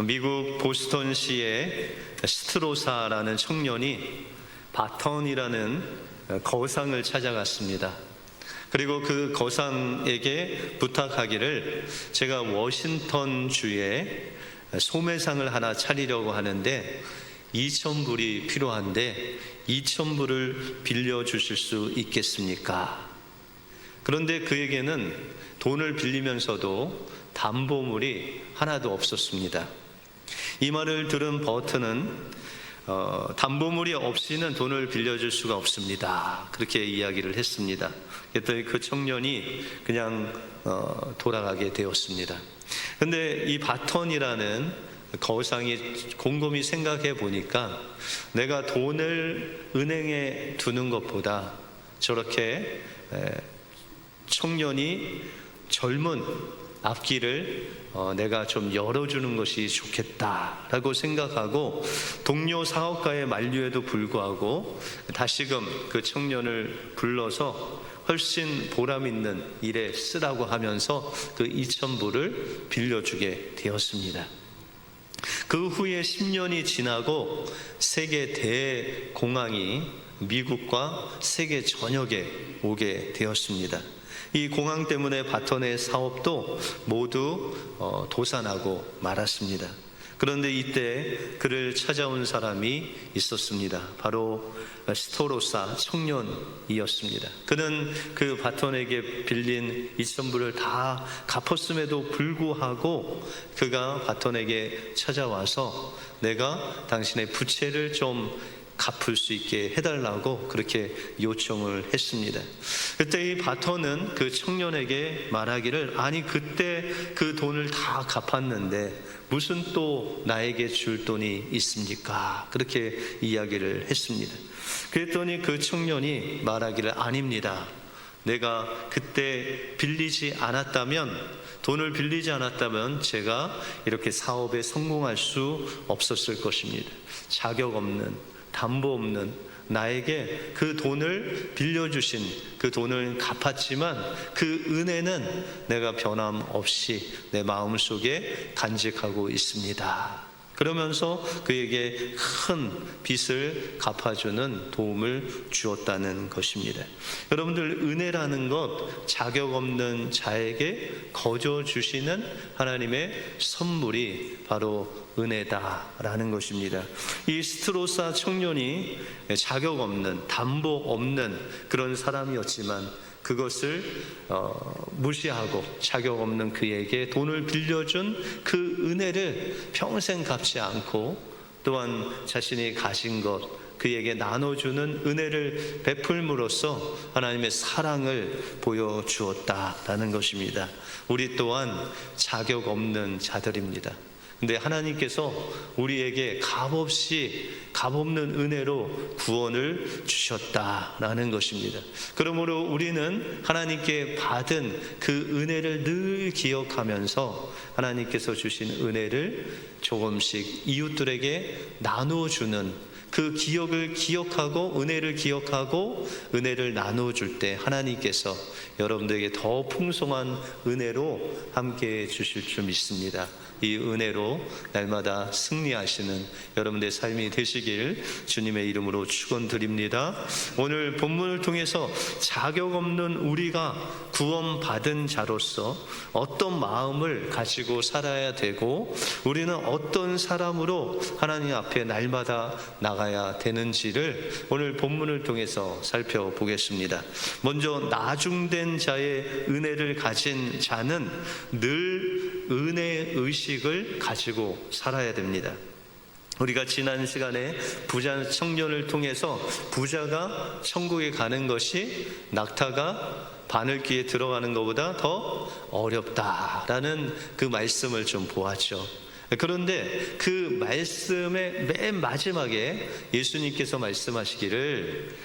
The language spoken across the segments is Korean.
미국 보스턴시의 스트로사라는 청년이 바턴이라는 거상을 찾아갔습니다. 그리고 그 거상에게 부탁하기를, 제가 워싱턴 주에 소매상을 하나 차리려고 하는데 2,000불이 필요한데 2,000불을 빌려주실 수 있겠습니까? 그런데 그에게는 돈을 빌리면서도 담보물이 하나도 없었습니다. 이 말을 들은 버튼은 담보물이 없이는 돈을 빌려줄 수가 없습니다, 그렇게 이야기를 했습니다. 그랬더니 그 청년이 그냥 돌아가게 되었습니다. 근데 이 바턴이라는 거상이 곰곰이 생각해 보니까, 내가 돈을 은행에 두는 것보다 저렇게 청년이 젊은 앞길을 내가 좀 열어주는 것이 좋겠다라고 생각하고, 동료 사업가의 만류에도 불구하고 다시금 그 청년을 불러서 훨씬 보람 있는 일에 쓰라고 하면서 그 2,000불을 빌려주게 되었습니다. 그 후에 10년이 지나고 세계 대공황이 미국과 세계 전역에 오게 되었습니다. 이 공황 때문에 바턴의 사업도 모두 도산하고 말았습니다. 그런데 이때 그를 찾아온 사람이 있었습니다. 바로 스토로사 청년이었습니다. 그는 그 바턴에게 빌린 2,000불을 다 갚았음에도 불구하고 그가 바턴에게 찾아와서 내가 당신의 부채를 좀 갚을 수 있게 해달라고 그렇게 요청을 했습니다. 그때 이 바턴은 그 청년에게 말하기를, 아니 그때 그 돈을 다 갚았는데 무슨 또 나에게 줄 돈이 있습니까? 그렇게 이야기를 했습니다. 그랬더니 그 청년이 말하기를, 아닙니다. 내가 그때 돈을 빌리지 않았다면 제가 이렇게 사업에 성공할 수 없었을 것입니다. 자격 없는, 담보 없는 나에게 그 돈을 빌려주신, 그 돈을 갚았지만 그 은혜는 내가 변함없이 내 마음속에 간직하고 있습니다. 그러면서 그에게 큰 빚을 갚아주는 도움을 주었다는 것입니다. 여러분들, 은혜라는 것, 자격 없는 자에게 거저 주시는 하나님의 선물이 바로 은혜다라는 것입니다. 이 스트로사 청년이 자격 없는, 담보 없는 그런 사람이었지만 그것을 무시하고 자격 없는 그에게 돈을 빌려준 그 은혜를 평생 갚지 않고, 또한 자신이 가진 것 그에게 나눠주는 은혜를 베풀므로써 하나님의 사랑을 보여주었다라는 것입니다. 우리 또한 자격 없는 자들입니다. 근데 하나님께서 우리에게 값없는 은혜로 구원을 주셨다라는 것입니다. 그러므로 우리는 하나님께 받은 그 은혜를 늘 기억하면서 하나님께서 주신 은혜를 조금씩 이웃들에게 나눠주는 그 기억을 기억하고 은혜를 기억하고 은혜를 나눠줄 때 하나님께서 여러분들에게 더 풍성한 은혜로 함께해 주실 줄 믿습니다. 이 은혜로 날마다 승리하시는 여러분들의 삶이 되시길 주님의 이름으로 축원드립니다. 오늘 본문을 통해서 자격 없는 우리가 구원받은 자로서 어떤 마음을 가지고 살아야 되고, 우리는 어떤 사람으로 하나님 앞에 날마다 나가야 되는지를 오늘 본문을 통해서 살펴보겠습니다. 먼저 나중된 자의 은혜를 가진 자는 늘 은혜의 의식을 가지고 살아야 됩니다. 우리가 지난 시간에 부자 청년을 통해서 부자가 천국에 가는 것이 낙타가 바늘귀에 들어가는 것보다 더 어렵다라는 그 말씀을 좀 보았죠. 그런데 그 말씀의 맨 마지막에 예수님께서 말씀하시기를,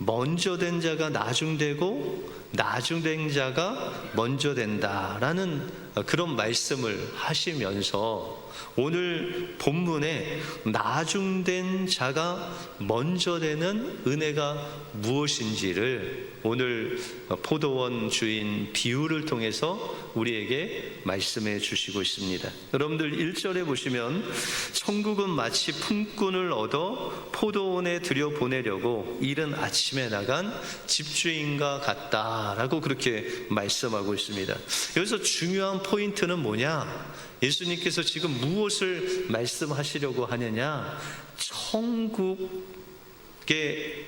먼저 된 자가 나중되고 나중된 자가 먼저 된다라는 그런 말씀을 하시면서 오늘 본문에 나중된 자가 먼저 되는 은혜가 무엇인지를 오늘 포도원 주인 비유를 통해서 우리에게 말씀해 주시고 있습니다. 여러분들 1절에 보시면 천국은 마치 품꾼을 얻어 포도원에 들여보내려고 이른 아침에 나간 집주인과 같다라고 그렇게 말씀하고 있습니다. 여기서 중요한 포인트는 뭐냐? 예수님께서 지금 무엇을 말씀하시려고 하느냐? 천국의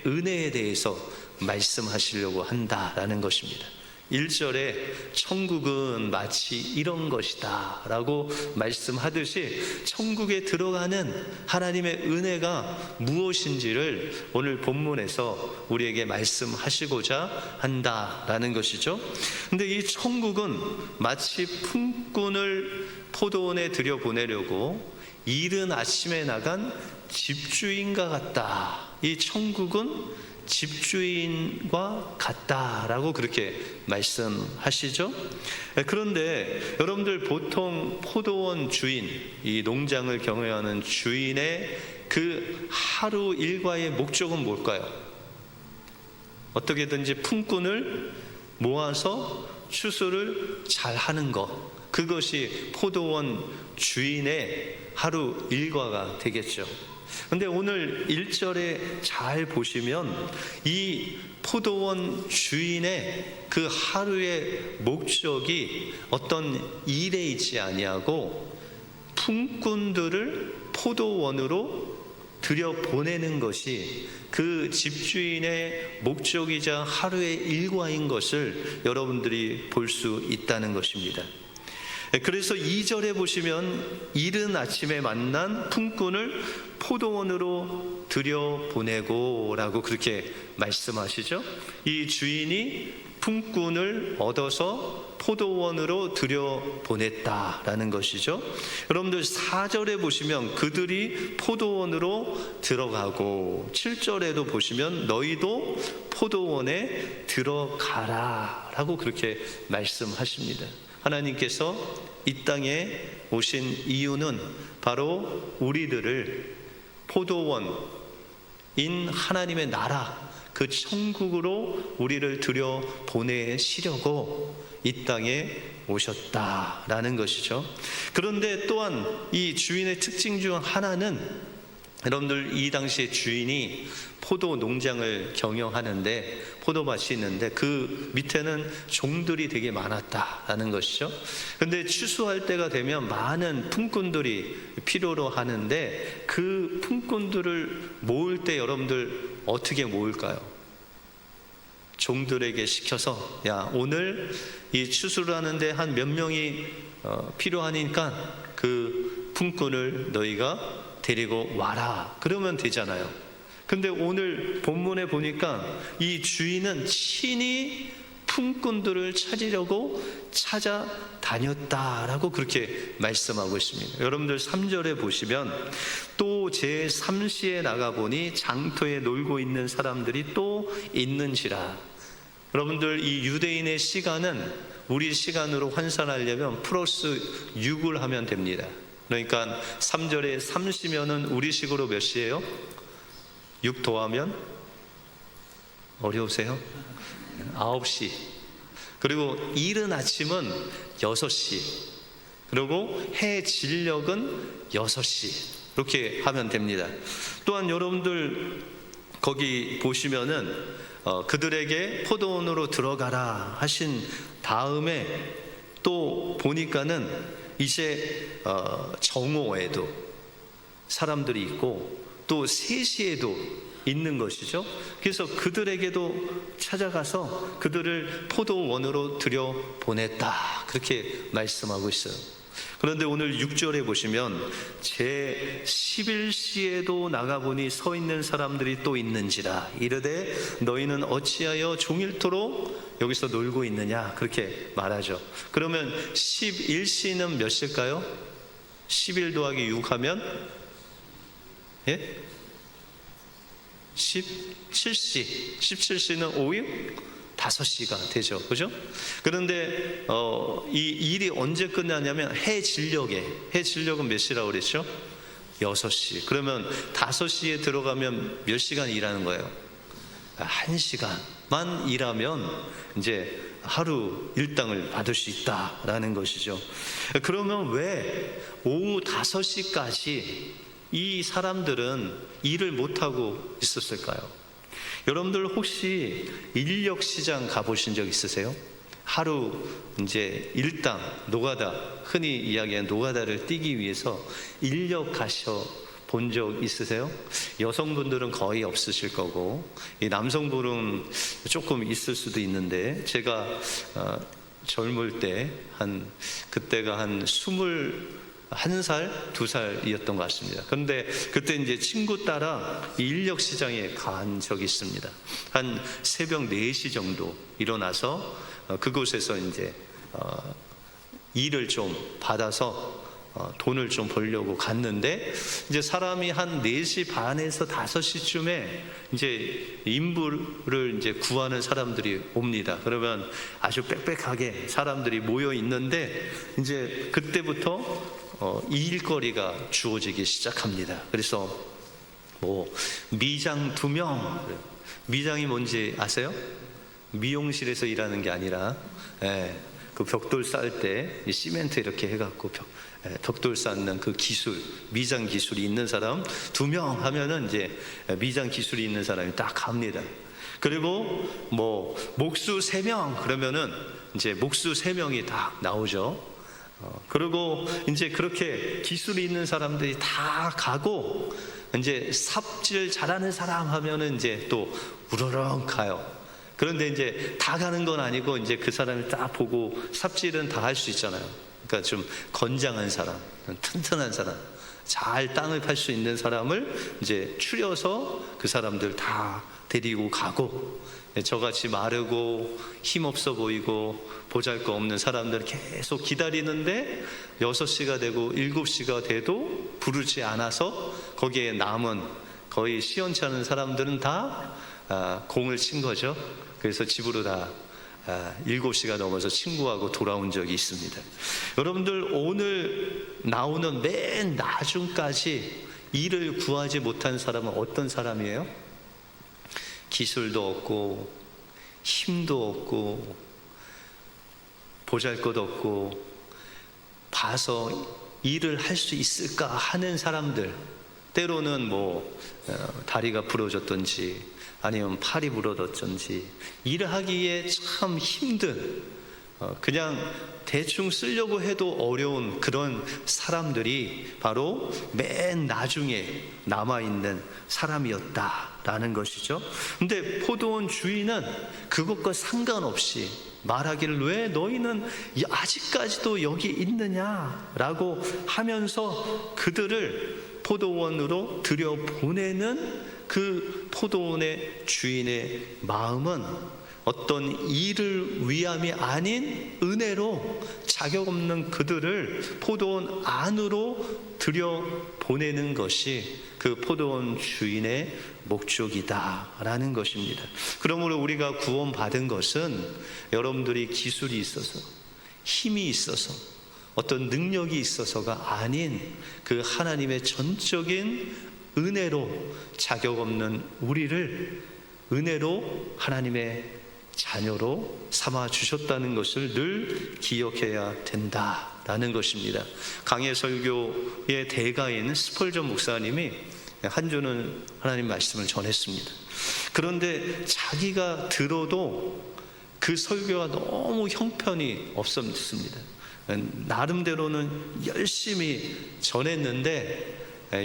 은혜에 대해서 말씀하시려고 한다라는 것입니다. 1절에 천국은 마치 이런 것이다 라고 말씀하듯이 천국에 들어가는 하나님의 은혜가 무엇인지를 오늘 본문에서 우리에게 말씀하시고자 한다라는 것이죠. 근데 이 천국은 마치 품꾼을 포도원에 들여보내려고 이른 아침에 나간 집주인과 같다. 이 천국은 집주인과 같다라고 그렇게 말씀하시죠. 그런데 여러분들 보통 포도원 주인, 이 농장을 경영하는 주인의 그 하루 일과의 목적은 뭘까요? 어떻게든지 품꾼을 모아서 추수를 잘 하는 것, 그것이 포도원 주인의 하루 일과가 되겠죠. 근데 오늘 1절에 잘 보시면 이 포도원 주인의 그 하루의 목적이 어떤 일에 있지 아니하고 품꾼들을 포도원으로 들여보내는 것이 그 집주인의 목적이자 하루의 일과인 것을 여러분들이 볼 수 있다는 것입니다. 그래서 2절에 보시면 이른 아침에 만난 품꾼을 포도원으로 들여보내고 라고 그렇게 말씀하시죠. 이 주인이 품꾼을 얻어서 포도원으로 들여보냈다라는 것이죠. 여러분들 4절에 보시면 그들이 포도원으로 들어가고 7절에도 보시면 너희도 포도원에 들어가라 라고 그렇게 말씀하십니다. 하나님께서 이 땅에 오신 이유는 바로 우리들을 포도원인 하나님의 나라, 그 천국으로 우리를 들여보내시려고 이 땅에 오셨다라는 것이죠. 그런데 또한 이 주인의 특징 중 하나는 여러분들 이 당시에 주인이 포도 농장을 경영하는데 포도밭이 있는데 그 밑에는 종들이 되게 많았다라는 것이죠. 그런데 추수할 때가 되면 많은 품꾼들이 필요로 하는데 그 품꾼들을 모을 때 여러분들 어떻게 모을까요? 종들에게 시켜서 야 오늘 이 추수를 하는데 한 몇 명이 필요하니까 그 품꾼을 너희가 데리고 와라 그러면 되잖아요. 근데 오늘 본문에 보니까 이 주인은 친히 품꾼들을 찾으려고 찾아다녔다라고 그렇게 말씀하고 있습니다. 여러분들 3절에 보시면 또 제3시에 나가보니 장터에 놀고 있는 사람들이 또 있는지라. 여러분들 이 유대인의 시간은 우리 시간으로 환산하려면 플러스 6을 하면 됩니다. 그러니까 3절에 3시면은 우리식으로 몇 시예요? 6 더하면 어려우세요? 9시. 그리고 이른 아침은 6시. 그리고 해 진력은 6시. 이렇게 하면 됩니다. 또한 여러분들 거기 보시면은 그들에게 포도원으로 들어가라 하신 다음에 또 보니까는 이제 정오에도 사람들이 있고 또 3시에도 있는 것이죠. 그래서 그들에게도 찾아가서 그들을 포도원으로 들여보냈다 그렇게 말씀하고 있어요. 그런데 오늘 6절에 보시면 제 11시에도 나가보니 서 있는 사람들이 또 있는지라 이르되 너희는 어찌하여 종일토록 여기서 놀고 있느냐 그렇게 말하죠. 그러면 11시는 몇 시일까요? 11 더하기 6 하면 17시 17시는 5일 5시가 되죠. 그죠? 그런데 이 일이 언제 끝나냐면 해 진력은 몇 시라고 그랬죠? 6시. 그러면 5시에 들어가면 몇 시간 일하는 거예요? 1시간. 일하면 이제 하루 일당을 받을 수 있다라는 것이죠. 그러면 왜 오후 5시까지 이 사람들은 일을 못하고 있었을까요? 여러분들 혹시 인력시장 가보신 적 있으세요? 하루 이제 일당, 노가다, 흔히 이야기하는 노가다를 뛰기 위해서 인력 가셔 본 적 있으세요? 여성분들은 거의 없으실 거고, 이 남성분은 조금 있을 수도 있는데, 제가 젊을 때 그때가 한 21살, 2살이었던 것 같습니다. 그런데 그때 이제 친구 따라 이 인력시장에 간 적이 있습니다. 한 새벽 4시 정도 일어나서 그곳에서 이제 일을 좀 받아서 돈을 좀 벌려고 갔는데, 이제 사람이 한 4시 반에서 5시쯤에 이제 인부를 이제 구하는 사람들이 옵니다. 그러면 아주 빽빽하게 사람들이 모여 있는데, 이제 그때부터 일거리가 주어지기 시작합니다. 그래서 뭐 미장 2명, 미장이 뭔지 아세요? 미용실에서 일하는 게 아니라, 그 벽돌 쌓을 때 시멘트 이렇게 해갖고 벽돌 쌓는 그 기술, 미장 기술이 있는 사람 2명 하면은 이제 미장 기술이 있는 사람이 딱 갑니다. 그리고 뭐 목수 3명 그러면은 이제 목수 3명이 딱 나오죠. 그리고 이제 그렇게 기술이 있는 사람들이 다 가고, 이제 삽질 잘하는 사람 하면은 이제 또 우러렁 가요. 그런데 이제 다 가는 건 아니고, 이제 그 사람을 딱 보고 삽질은 다 할 수 있잖아요. 그러니까 좀 건장한 사람, 튼튼한 사람, 잘 땅을 팔 수 있는 사람을 이제 추려서 그 사람들 다 데리고 가고, 저같이 마르고 힘없어 보이고 보잘것없는 사람들 계속 기다리는데 6시가 되고 7시가 돼도 부르지 않아서 거기에 남은 거의 시원치 않은 사람들은 다 공을 친 거죠. 그래서 집으로 다 7시가 넘어서 친구하고 돌아온 적이 있습니다. 여러분들, 오늘 나오는 맨 나중까지 일을 구하지 못한 사람은 어떤 사람이에요? 기술도 없고 힘도 없고 보잘것 없고 봐서 일을 할 수 있을까 하는 사람들, 때로는 뭐 다리가 부러졌던지 아니면 팔이 부러졌던지 일을 하기에 참 힘든, 그냥 대충 쓰려고 해도 어려운 그런 사람들이 바로 맨 나중에 남아있는 사람이었다라는 것이죠. 근데 포도원 주인은 그것과 상관없이 말하기를, 왜 너희는 아직까지도 여기 있느냐라고 하면서 그들을 포도원으로 들여보내는 그 포도원의 주인의 마음은 어떤 일을 위함이 아닌 은혜로 자격 없는 그들을 포도원 안으로 들여보내는 것이 그 포도원 주인의 목적이다라는 것입니다. 그러므로 우리가 구원받은 것은 여러분들이 기술이 있어서, 힘이 있어서, 어떤 능력이 있어서가 아닌 그 하나님의 전적인 은혜로 자격 없는 우리를 은혜로 하나님의 자녀로 삼아 주셨다는 것을 늘 기억해야 된다라는 것입니다. 강해 설교의 대가인 스펄전 목사님이 한 주는 하나님 말씀을 전했습니다. 그런데 자기가 들어도 그 설교가 너무 형편이 없었습니다. 나름대로는 열심히 전했는데,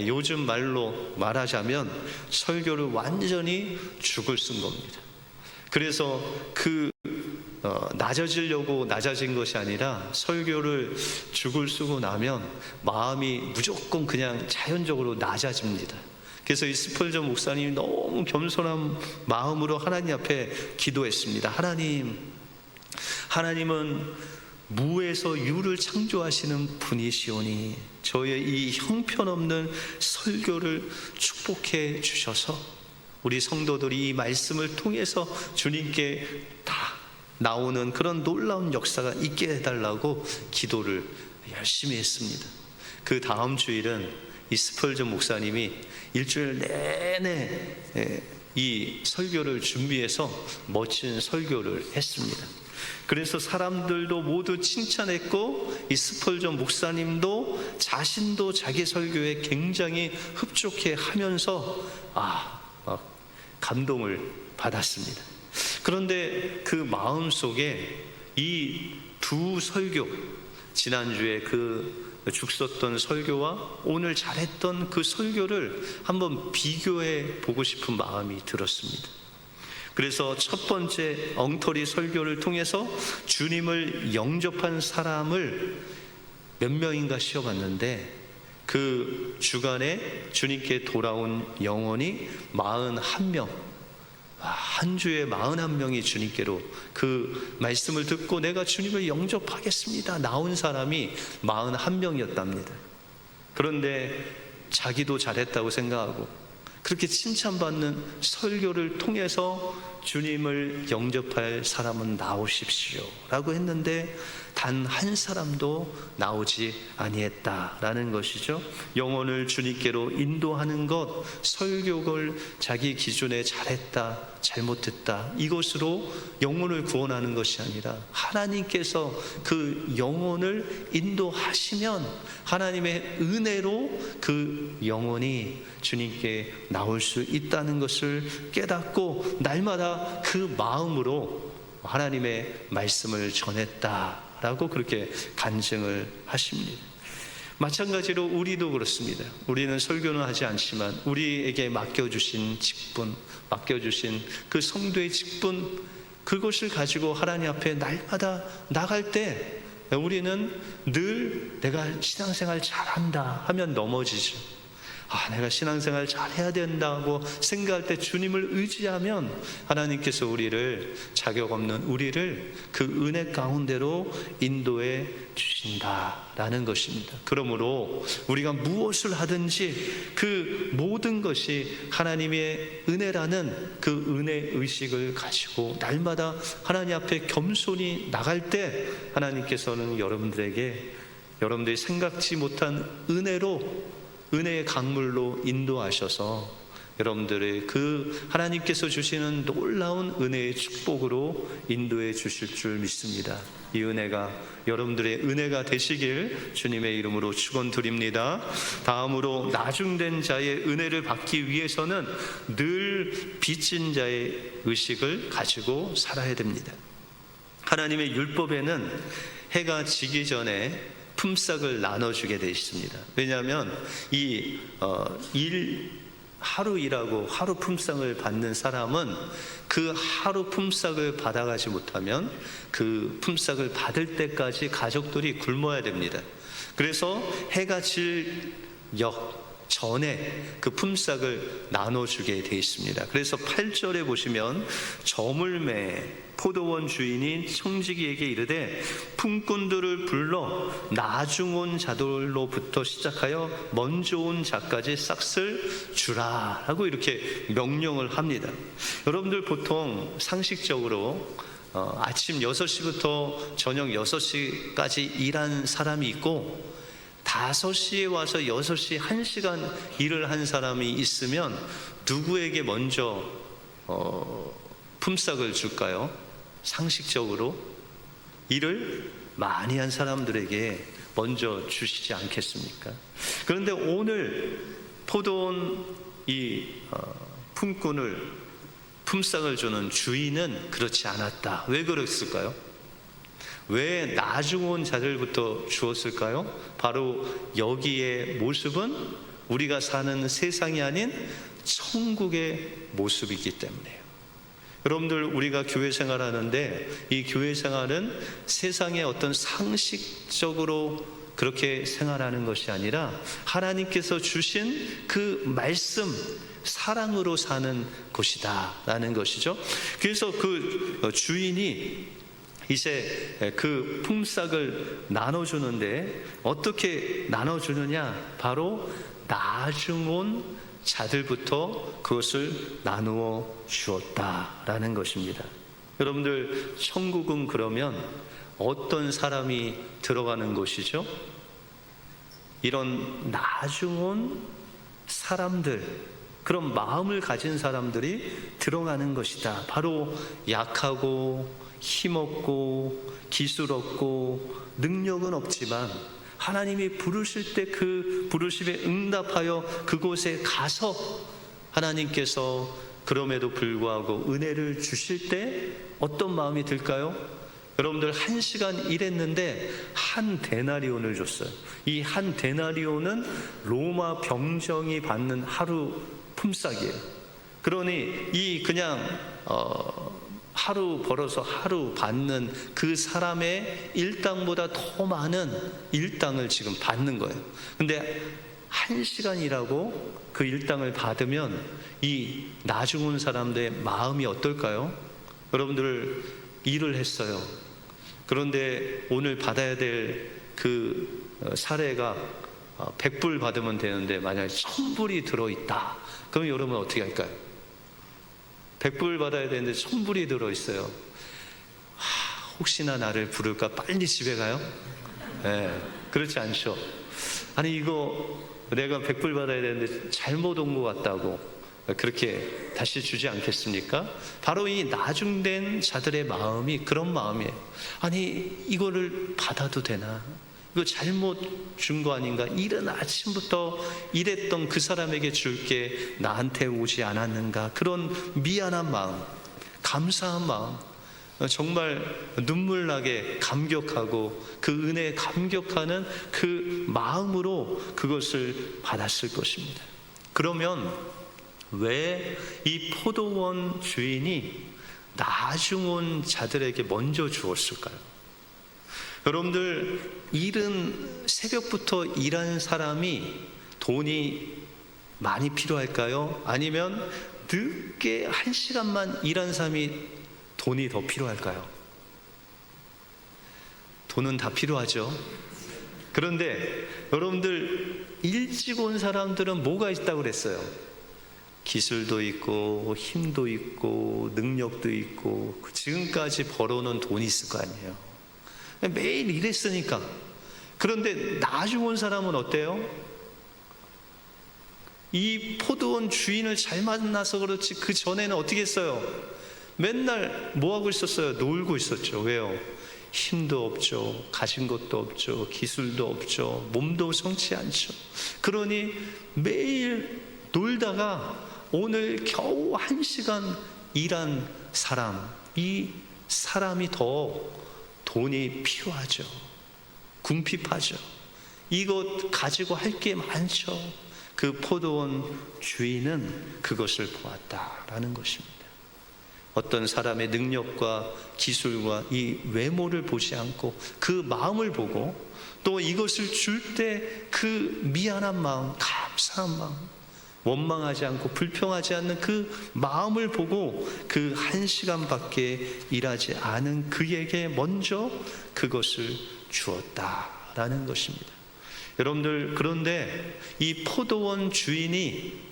요즘 말로 말하자면 설교를 완전히 죽을 쓴 겁니다. 그래서 낮아지려고 낮아진 것이 아니라 설교를 죽을 쓰고 나면 마음이 무조건 그냥 자연적으로 낮아집니다. 그래서 이 스펄전 목사님이 너무 겸손한 마음으로 하나님 앞에 기도했습니다. 하나님은 무에서 유를 창조하시는 분이시오니 저의 이 형편없는 설교를 축복해 주셔서 우리 성도들이 이 말씀을 통해서 주님께 다 나오는 그런 놀라운 역사가 있게 해달라고 기도를 열심히 했습니다. 그 다음 주일은 이 스펄전 목사님이 일주일 내내 이 설교를 준비해서 멋진 설교를 했습니다. 그래서 사람들도 모두 칭찬했고, 이 스펄전 목사님도 자신도 자기 설교에 굉장히 흡족해 하면서 감동을 받았습니다. 그런데 그 마음속에 이 두 설교, 지난주에 그 죽섰던 설교와 오늘 잘했던 그 설교를 한번 비교해 보고 싶은 마음이 들었습니다. 그래서 첫 번째 엉터리 설교를 통해서 주님을 영접한 사람을 몇 명인가 쉬어봤는데, 그 주간에 주님께 돌아온 영혼이 41명, 한 주에 41명이 주님께로 그 말씀을 듣고 내가 주님을 영접하겠습니다 나온 사람이 41명이었답니다. 그런데 자기도 잘했다고 생각하고 그렇게 칭찬받는 설교를 통해서 주님을 영접할 사람은 나오십시오 라고 했는데 단 한 사람도 나오지 아니했다라는 것이죠. 영혼을 주님께로 인도하는 것, 설교를 자기 기준에 잘했다 잘못했다 이것으로 영혼을 구원하는 것이 아니라 하나님께서 그 영혼을 인도하시면 하나님의 은혜로 그 영혼이 주님께 나올 수 있다는 것을 깨닫고 날마다 그 마음으로 하나님의 말씀을 전했다라고 그렇게 간증을 하십니다. 마찬가지로 우리도 그렇습니다. 우리는 설교는 하지 않지만 우리에게 맡겨주신 직분, 맡겨주신 그 성도의 직분, 그것을 가지고 하나님 앞에 날마다 나갈 때 우리는 늘 내가 신앙생활 잘한다 하면 넘어지죠. 내가 신앙생활 잘해야 된다고 생각할 때 주님을 의지하면 하나님께서 우리를, 자격 없는 우리를 그 은혜 가운데로 인도해 주신다라는 것입니다. 그러므로 우리가 무엇을 하든지 그 모든 것이 하나님의 은혜라는 그 은혜 의식을 가지고 날마다 하나님 앞에 겸손히 나갈 때 하나님께서는 여러분들이 생각지 못한 은혜의 강물로 인도하셔서 여러분들의 그 하나님께서 주시는 놀라운 은혜의 축복으로 인도해 주실 줄 믿습니다. 이 은혜가 여러분들의 은혜가 되시길 주님의 이름으로 축원드립니다. 다음으로 나중된 자의 은혜를 받기 위해서는 늘 빚진 자의 의식을 가지고 살아야 됩니다. 하나님의 율법에는 해가 지기 전에 품삯을 나눠주게 되어 있습니다. 왜냐하면 하루 일하고 하루 품삯을 받는 사람은 그 하루 품삯을 받아가지 못하면 그 품삯을 받을 때까지 가족들이 굶어야 됩니다. 그래서 해가 질 전에 그 품삯을 나눠주게 되어 있습니다. 그래서 8절에 보시면 저물매 포도원 주인이 청지기에게 이르되 품꾼들을 불러 나중 온 자들로부터 시작하여 먼저 온 자까지 싹을 주라 하고 이렇게 명령을 합니다. 여러분들 보통 상식적으로 아침 6시부터 저녁 6시까지 일한 사람이 있고 5시에 와서 6시 1시간 일을 한 사람이 있으면 누구에게 먼저 품삯을 줄까요? 상식적으로 일을 많이 한 사람들에게 먼저 주시지 않겠습니까? 그런데 오늘 포도원 품꾼을 품삯을 주는 주인은 그렇지 않았다. 왜 그랬을까요? 왜 나중 온 자들부터 주었을까요? 바로 여기의 모습은 우리가 사는 세상이 아닌 천국의 모습이기 때문에요. 여러분들, 우리가 교회 생활하는데 이 교회 생활은 세상의 어떤 상식적으로 그렇게 생활하는 것이 아니라 하나님께서 주신 그 말씀, 사랑으로 사는 곳이다 라는 것이죠. 그래서 그 주인이 이제 그 품삯을 나눠주는데 어떻게 나눠주느냐? 바로 나중 온 자들부터 그것을 나누어 주었다라는 것입니다. 여러분들, 천국은 그러면 어떤 사람이 들어가는 곳이죠? 이런 나중 온 사람들, 그런 마음을 가진 사람들이 들어가는 것이다. 바로 약하고 힘없고 기술 없고 능력은 없지만 하나님이 부르실 때 그 부르심에 응답하여 그곳에 가서 하나님께서 그럼에도 불구하고 은혜를 주실 때 어떤 마음이 들까요? 여러분들 1시간 일했는데 한 데나리온을 줬어요. 이 한 데나리온은 로마 병정이 받는 하루 품삯이에요. 그러니 이 그냥 하루 벌어서 하루 받는 그 사람의 일당보다 더 많은 일당을 지금 받는 거예요. 근데 1시간 일하고 그 일당을 받으면 이 나중 온 사람들의 마음이 어떨까요? 여러분들 일을 했어요. 그런데 오늘 받아야 될 그 사례가 100불 받으면 되는데 만약에 1000불이 들어있다. 그럼 여러분 어떻게 할까요? 100불 받아야 되는데 1000불이 들어있어요. 혹시나 나를 부를까 빨리 집에 가요? 네, 그렇지 않죠. 아니 이거 내가 100불 받아야 되는데 잘못 온 것 같다고 그렇게 다시 주지 않겠습니까? 바로 이 나중된 자들의 마음이 그런 마음이에요. 아니 이거를 받아도 되나? 이거 잘못 준 거 아닌가? 이른 아침부터 일했던 그 사람에게 줄게 나한테 오지 않았는가? 그런 미안한 마음, 감사한 마음, 정말 눈물 나게 감격하고 그 은혜에 감격하는 그 마음으로 그것을 받았을 것입니다. 그러면 왜 이 포도원 주인이 나중 온 자들에게 먼저 주었을까요? 여러분들 이른 새벽부터 일하는 사람이 돈이 많이 필요할까요? 아니면 늦게 1시간만 일한 사람이 돈이 더 필요할까요? 돈은 다 필요하죠. 그런데 여러분들 일찍 온 사람들은 뭐가 있다고 그랬어요? 기술도 있고 힘도 있고 능력도 있고 지금까지 벌어놓은 돈이 있을 거 아니에요. 매일 일했으니까. 그런데 나중 온 사람은 어때요? 이 포도원 주인을 잘 만나서 그렇지 그 전에는 어떻게 했어요? 맨날 뭐 하고 있었어요? 놀고 있었죠. 왜요? 힘도 없죠. 가진 것도 없죠. 기술도 없죠. 몸도 성치 않죠. 그러니 매일 놀다가 오늘 겨우 1시간 일한 사람, 이 사람이 더 돈이 필요하죠. 궁핍하죠. 이것 가지고 할 게 많죠. 그 포도원 주인은 그것을 보았다라는 것입니다. 어떤 사람의 능력과 기술과 이 외모를 보지 않고 그 마음을 보고 또 이것을 줄 때 그 미안한 마음, 감사한 마음, 원망하지 않고 불평하지 않는 그 마음을 보고 그 1시간밖에 일하지 않은 그에게 먼저 그것을 주었다라는 것입니다. 여러분들, 그런데 이 포도원 주인이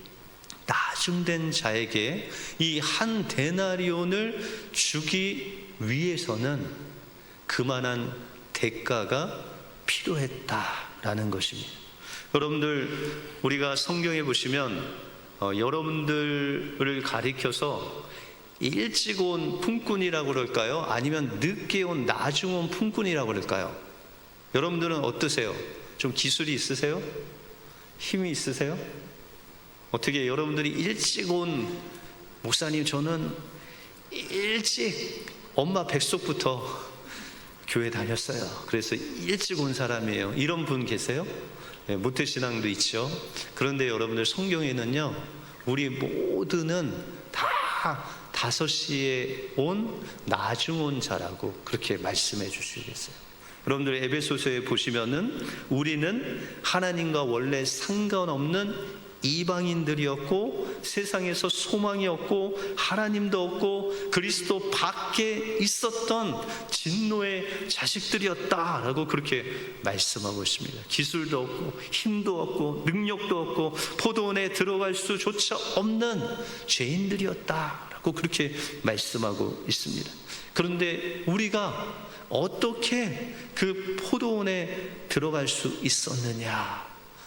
나중된 자에게 이 한 데나리온을 주기 위해서는 그만한 대가가 필요했다라는 것입니다. 여러분들, 우리가 성경에 보시면 여러분들을 가리켜서 일찍 온 품꾼이라고 그럴까요? 아니면 늦게 온 나중 온 품꾼이라고 그럴까요? 여러분들은 어떠세요? 좀 기술이 있으세요? 힘이 있으세요? 어떻게 여러분들이 일찍 온 목사님, 저는 일찍 엄마 뱃속부터 교회 다녔어요. 그래서 일찍 온 사람이에요. 이런 분 계세요? 네, 모태신앙도 있죠. 그런데 여러분들 성경에는요, 우리 모두는 다 5시에 온 나중 온 자라고 그렇게 말씀해 주시겠어요. 여러분들 에베소서에 보시면은 우리는 하나님과 원래 상관없는 이방인들이었고 세상에서 소망이 없고 하나님도 없고 그리스도 밖에 있었던 진노의 자식들이었다라고 그렇게 말씀하고 있습니다. 기술도 없고 힘도 없고 능력도 없고 포도원에 들어갈 수조차 없는 죄인들이었다라고 그렇게 말씀하고 있습니다. 그런데 우리가 어떻게 그 포도원에 들어갈 수 있었느냐?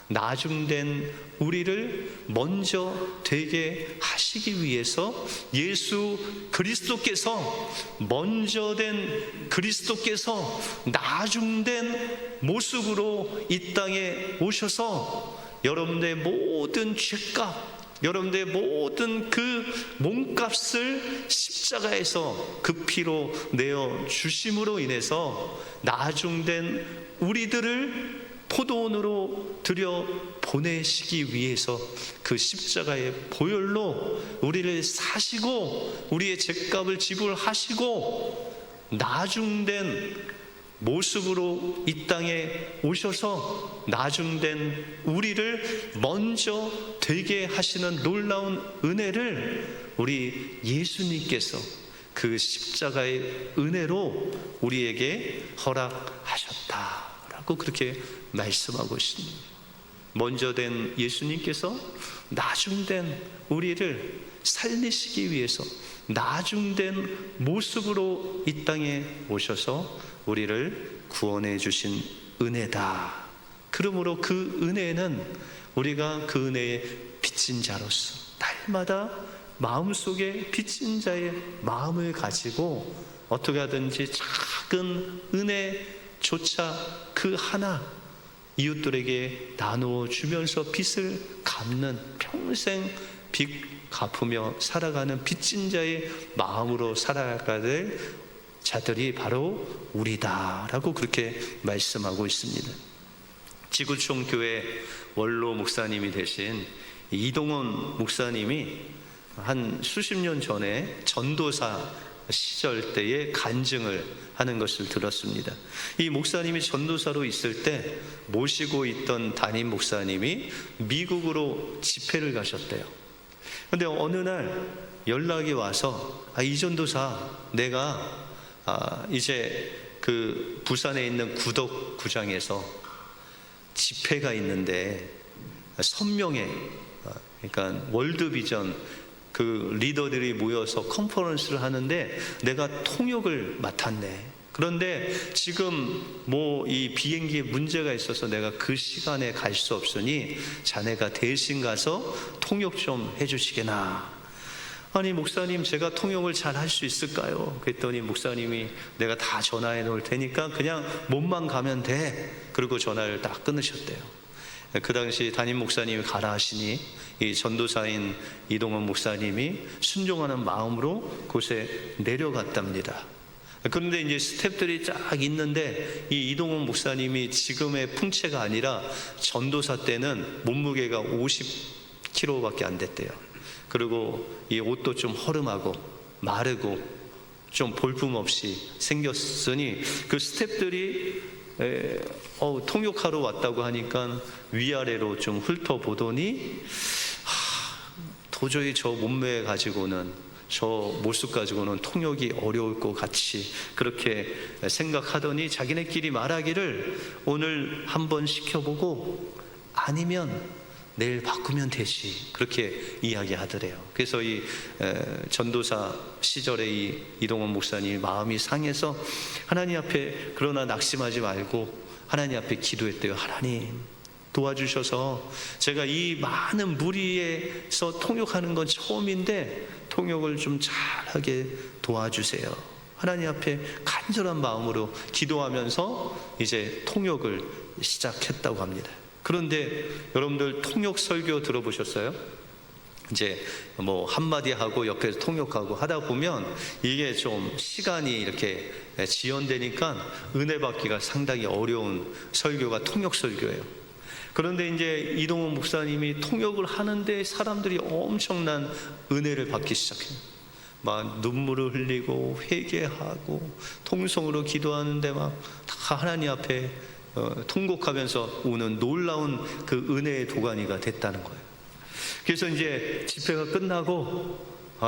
나중된 우리를 먼저 되게 하시기 위해서 예수 그리스도께서, 먼저 된 그리스도께서 나중된 모습으로 이 땅에 오셔서 여러분의 모든 죄값, 여러분들의 모든 그 몸값을 십자가에서 그 피로 내어 주심으로 인해서 나중된 우리들을 포도원으로 들여 보내시기 위해서 그 십자가의 보혈로 우리를 사시고 우리의 죄값을 지불하시고 나중된 모습으로 이 땅에 오셔서 나중된 우리를 먼저 되게 하시는 놀라운 은혜를 우리 예수님께서 그 십자가의 은혜로 우리에게 허락하셨다라고 그렇게 말씀하고 있습니다. 먼저 된 예수님께서 나중된 우리를 살리시기 위해서 나중된 모습으로 이 땅에 오셔서 우리를 구원해 주신 은혜다. 그러므로 그 은혜는 우리가 그 은혜의 빚진 자로서 날마다 마음속에 빚진 자의 마음을 가지고 어떻게 하든지 작은 은혜조차 그 하나 이웃들에게 나누어 주면서 빚을 갚는, 평생 빚 갚으며 살아가는 빚진 자의 마음으로 살아가야 될 자들이 바로 우리다라고 그렇게 말씀하고 있습니다. 지구촌 교회 원로 목사님이 되신 이동원 목사님이 한 수십 년 전에 전도사 시절 때에 간증을 하는 것을 들었습니다. 이 목사님이 전도사로 있을 때 모시고 있던 담임 목사님이 미국으로 집회를 가셨대요. 그런데 어느 날 연락이 와서 이 전도사, 내가 이제 그 부산에 있는 구덕구장에서 집회가 있는데 선명회, 그러니까 월드비전 그 리더들이 모여서 컨퍼런스를 하는데 내가 통역을 맡았네. 그런데 지금 뭐 이 비행기에 문제가 있어서 내가 그 시간에 갈 수 없으니 자네가 대신 가서 통역 좀 해주시게나. 아니 목사님, 제가 통역을 잘 할 수 있을까요? 그랬더니 목사님이 내가 다 전화해 놓을 테니까 그냥 몸만 가면 돼. 그리고 전화를 딱 끊으셨대요. 그 당시 담임 목사님이 가라 하시니 이 전도사인 이동원 목사님이 순종하는 마음으로 그곳에 내려갔답니다. 그런데 이제 스태프들이 쫙 있는데 이 이동원 목사님이 지금의 풍채가 아니라 전도사 때는 몸무게가 50kg밖에 안 됐대요. 그리고 이 옷도 좀 허름하고 마르고 좀 볼품없이 생겼으니 그 스태프들이 통역하러 왔다고 하니까 위아래로 좀 훑어보더니 도저히 저 몸매 가지고는, 저 모습 가지고는 통역이 어려울 것 같이 그렇게 생각하더니 자기네끼리 말하기를 오늘 한번 시켜보고 아니면 내일 바꾸면 되지, 그렇게 이야기하더래요. 그래서 이 전도사 시절에 이 이동원 목사님 마음이 상해서 하나님 앞에 그러나 낙심하지 말고 하나님 앞에 기도했대요. 하나님 도와주셔서 제가 이 많은 무리에서 통역하는 건 처음인데 통역을 좀 잘하게 도와주세요. 하나님 앞에 간절한 마음으로 기도하면서 이제 통역을 시작했다고 합니다. 그런데 여러분들 통역 설교 들어보셨어요? 이제 뭐 한마디 하고 옆에서 통역하고 하다 보면 이게 좀 시간이 이렇게 지연되니까 은혜 받기가 상당히 어려운 설교가 통역 설교예요. 그런데 이제 이동훈 목사님이 통역을 하는데 사람들이 엄청난 은혜를 받기 시작해요. 막 눈물을 흘리고 회개하고 통성으로 기도하는데 막 다 하나님 앞에 통곡하면서 우는 놀라운 그 은혜의 도가니가 됐다는 거예요. 그래서 이제 집회가 끝나고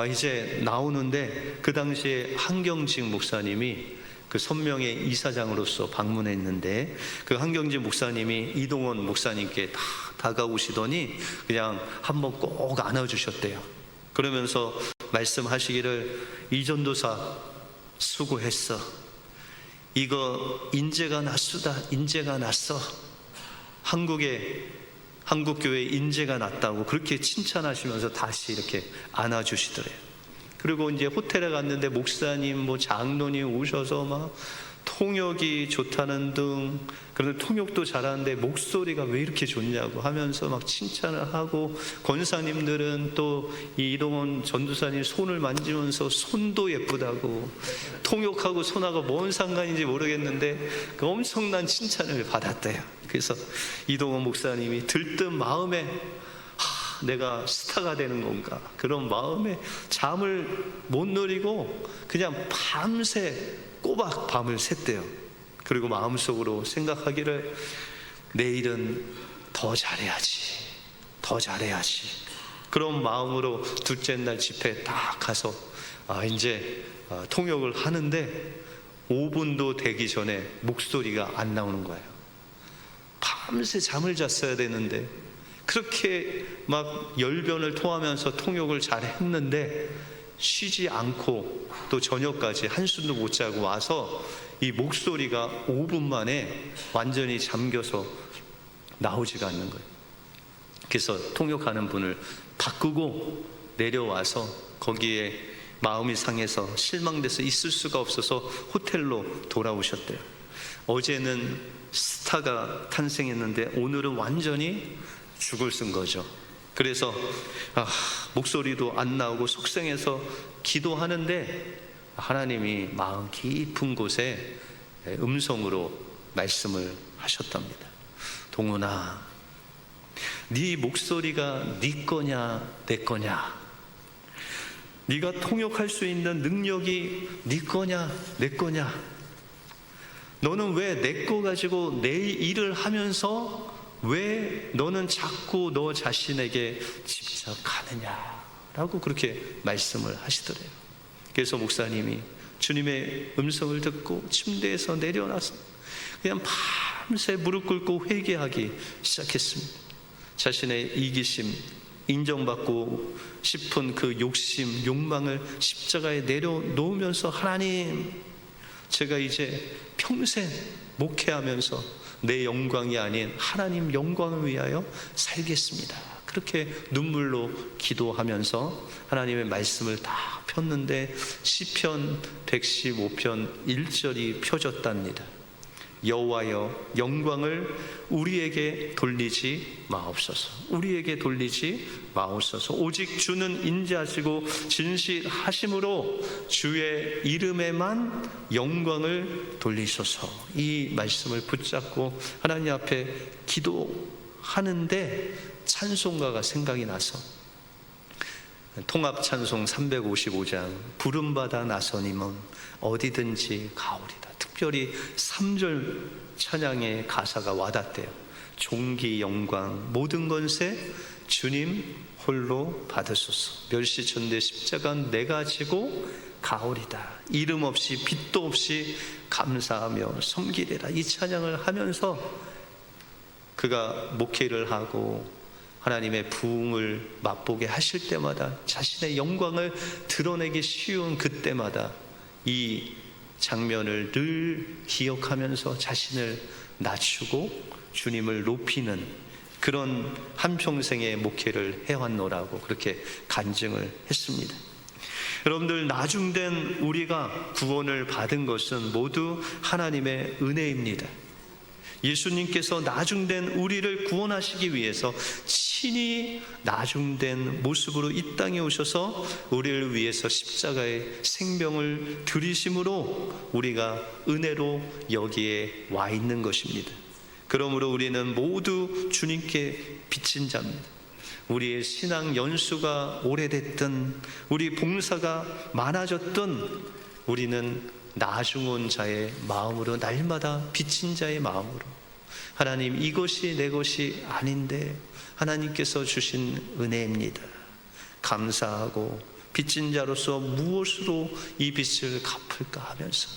이제 나오는데 그 당시에 한경직 목사님이 그 선명의 이사장으로서 방문했는데 그 한경직 목사님이 이동원 목사님께 다 다가오시더니 그냥 한번 꼭 안아주셨대요. 그러면서 말씀하시기를 이전도사 수고했어. 이거 인재가 났수다. 인재가 났어. 한국에 한국교회 인재가 났다고 그렇게 칭찬하시면서 다시 이렇게 안아주시더래요. 그리고 이제 호텔에 갔는데 목사님, 뭐 장로님 오셔서 막 통역이 좋다는 등, 그런데 통역도 잘하는데 목소리가 왜 이렇게 좋냐고 하면서 막 칭찬을 하고, 권사님들은 또 이 이동원 전도사님 손을 만지면서 손도 예쁘다고, 통역하고 손하고 뭔 상관인지 모르겠는데 그 엄청난 칭찬을 받았대요. 그래서 이동원 목사님이 들뜬 마음에 내가 스타가 되는 건가, 그런 마음에 잠을 못 누리고 그냥 밤새 꼬박 밤을 샜대요. 그리고 마음속으로 생각하기를 내일은 더 잘해야지, 더 잘해야지. 그런 마음으로 둘째 날 집회에 딱 가서 이제 통역을 하는데 5분도 되기 전에 목소리가 안 나오는 거예요. 밤새 잠을 잤어야 되는데 그렇게 막 열변을 토하면서 통역을 잘 했는데 쉬지 않고 또 저녁까지 한숨도 못 자고 와서 이 목소리가 5분 만에 완전히 잠겨서 나오지가 않는 거예요. 그래서 통역하는 분을 바꾸고 내려와서 거기에 마음이 상해서 실망돼서 있을 수가 없어서 호텔로 돌아오셨대요. 어제는 스타가 탄생했는데 오늘은 완전히 죽을 쓴 거죠. 그래서 목소리도 안 나오고 속상해서 기도하는데 하나님이 마음 깊은 곳에 음성으로 말씀을 하셨답니다. 동훈아, 네 목소리가 네 거냐 내 거냐, 네가 통역할 수 있는 능력이 네 거냐 내 거냐, 너는 왜 내 거 가지고 내 일을 하면서 왜 너는 자꾸 너 자신에게 집착하느냐라고 그렇게 말씀을 하시더래요. 그래서 목사님이 주님의 음성을 듣고 침대에서 내려놔서 그냥 밤새 무릎 꿇고 회개하기 시작했습니다. 자신의 이기심, 인정받고 싶은 그 욕심, 욕망을 십자가에 내려놓으면서 하나님, 제가 이제 평생 목회하면서 내 영광이 아닌 하나님 영광을 위하여 살겠습니다. 그렇게 눈물로 기도하면서 하나님의 말씀을 다 폈는데 시편 115편 1절이 펴졌답니다. 여호와여, 영광을 우리에게 돌리지 마옵소서. 우리에게 돌리지 마옵소서. 오직 주는 인자하시고 진실하심으로 주의 이름에만 영광을 돌리소서. 이 말씀을 붙잡고 하나님 앞에 기도하는데 찬송가가 생각이 나서 통합 찬송 355장 부름받아 나서님은 어디든지 가오리다. 특별히 3절 찬양의 가사가 와닿대요. 존귀 영광 모든 권세 주님 홀로 받으소서. 멸시천대 십자가 내가 지고 가오리다. 이름 없이 빛도 없이 감사하며 섬기리라. 이 찬양을 하면서 그가 목회를 하고 하나님의 부흥을 맛보게 하실 때마다 자신의 영광을 드러내기 쉬운 그때마다 이 장면을 늘 기억하면서 자신을 낮추고 주님을 높이는 그런 한평생의 목회를 해왔노라고 그렇게 간증을 했습니다. 여러분들, 나중된 우리가 구원을 받은 것은 모두 하나님의 은혜입니다. 예수님께서 나중된 우리를 구원하시기 위해서 친히 나중된 모습으로 이 땅에 오셔서 우리를 위해서 십자가의 생명을 들이심으로 우리가 은혜로 여기에 와 있는 것입니다. 그러므로 우리는 모두 주님께 빚진 자입니다. 우리의 신앙 연수가 오래됐든 우리 봉사가 많아졌든 우리는 나중 온 자의 마음으로, 날마다 빚진 자의 마음으로, 하나님, 이것이 내 것이 아닌데 하나님께서 주신 은혜입니다. 감사하고 빚진 자로서 무엇으로 이 빚을 갚을까 하면서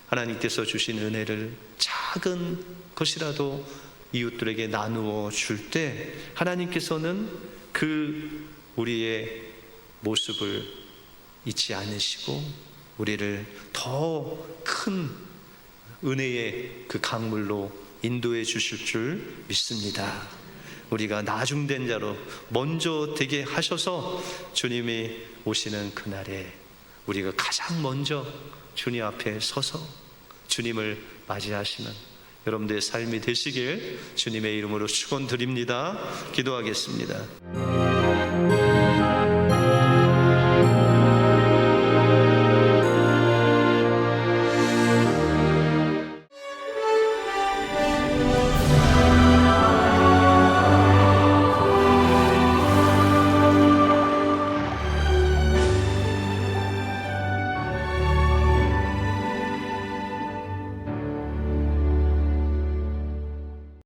하나님께서 주신 은혜를 작은 것이라도 이웃들에게 나누어 줄 때 하나님께서는 그 우리의 모습을 잊지 않으시고 우리를 더 큰 은혜의 그 강물로 인도해 주실 줄 믿습니다. 우리가 나중된 자로 먼저 되게 하셔서 주님이 오시는 그날에 우리가 가장 먼저 주님 앞에 서서 주님을 맞이하시는 여러분들의 삶이 되시길 주님의 이름으로 축원드립니다. 기도하겠습니다.